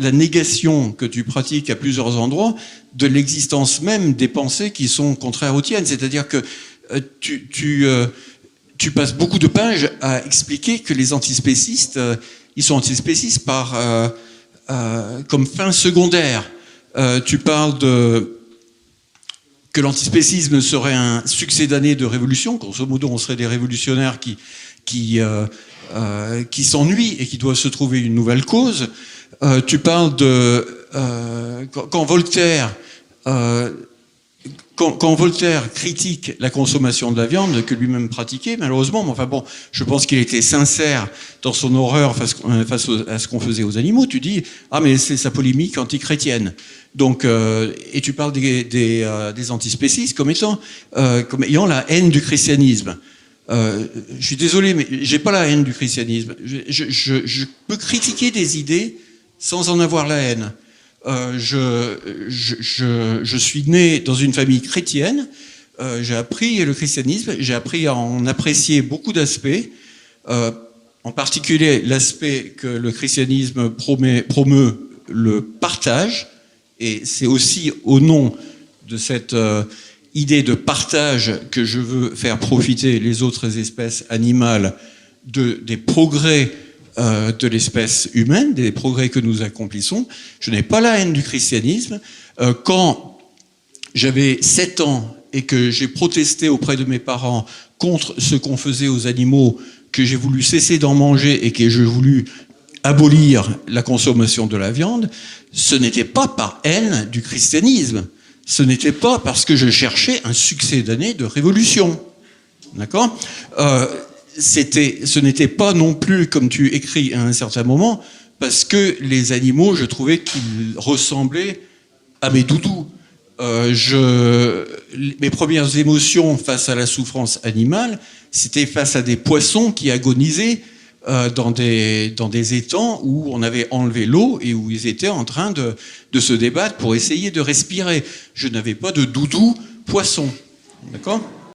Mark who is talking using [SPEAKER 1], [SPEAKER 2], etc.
[SPEAKER 1] la négation que tu pratiques à plusieurs endroits de l'existence même des pensées qui sont contraires aux tiennes. C'est-à-dire que tu passes beaucoup de pages à expliquer que les antispécistes, ils sont antispécistes comme fin secondaire. Tu parles que l'antispécisme serait un succès d'année de révolution. Grosso modo, on serait des révolutionnaires qui s'ennuient et qui doivent se trouver une nouvelle cause. Tu parles quand Voltaire critique la consommation de la viande que lui-même pratiquait, malheureusement, mais enfin bon, je pense qu'il était sincère dans son horreur face à ce qu'on faisait aux animaux. Tu dis, ah mais c'est sa polémique antichrétienne. Donc, et tu parles des antispécistes comme ayant la haine du christianisme. Je suis désolé, mais j'ai pas la haine du christianisme. Je peux critiquer des idées sans en avoir la haine. Je suis né dans une famille chrétienne, j'ai appris le christianisme, j'ai appris à en apprécier beaucoup d'aspects, en particulier l'aspect que le christianisme promeut le partage, et c'est aussi au nom de cette idée de partage que je veux faire profiter les autres espèces animales des progrès de l'espèce humaine, des progrès que nous accomplissons. Je n'ai pas la haine du christianisme. Quand j'avais 7 ans et que j'ai protesté auprès de mes parents contre ce qu'on faisait aux animaux, que j'ai voulu cesser d'en manger et que j'ai voulu abolir la consommation de la viande, ce n'était pas par haine du christianisme. Ce n'était pas parce que je cherchais un succès d'année de révolution. D'accord ? Ce n'était pas non plus, comme tu écris à un certain moment, parce que les animaux, je trouvais qu'ils ressemblaient à mes doudous. Mes premières émotions face à la souffrance animale, c'était face à des poissons qui agonisaient dans des étangs où on avait enlevé l'eau et où ils étaient en train de se débattre pour essayer de respirer. Je n'avais pas de doudou poisson. D'accord ?